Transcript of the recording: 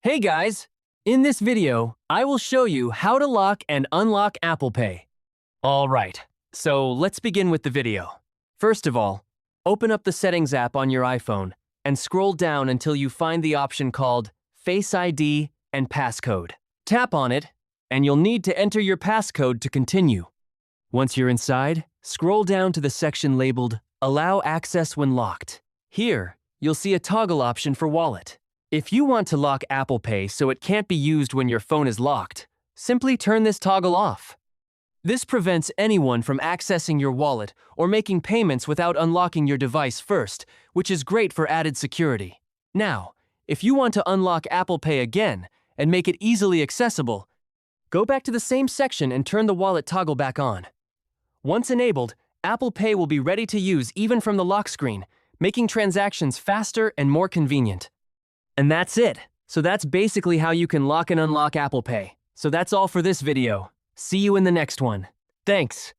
Hey guys! In this video, I will show you how to lock and unlock Apple Pay. Alright, so let's begin with the video. First of all, open up the Settings app on your iPhone and scroll down until you find the option called Face ID and Passcode. Tap on it, and you'll need to enter your passcode to continue. Once you're inside, scroll down to the section labeled Allow Access When Locked. Here, you'll see a toggle option for Wallet. If you want to lock Apple Pay so it can't be used when your phone is locked, simply turn this toggle off. This prevents anyone from accessing your wallet or making payments without unlocking your device first, which is great for added security. Now, if you want to unlock Apple Pay again and make it easily accessible, go back to the same section and turn the wallet toggle back on. Once enabled, Apple Pay will be ready to use even from the lock screen, making transactions faster and more convenient. And that's it. So that's basically how you can lock and unlock Apple Pay. So that's all for this video. See you in the next one. Thanks.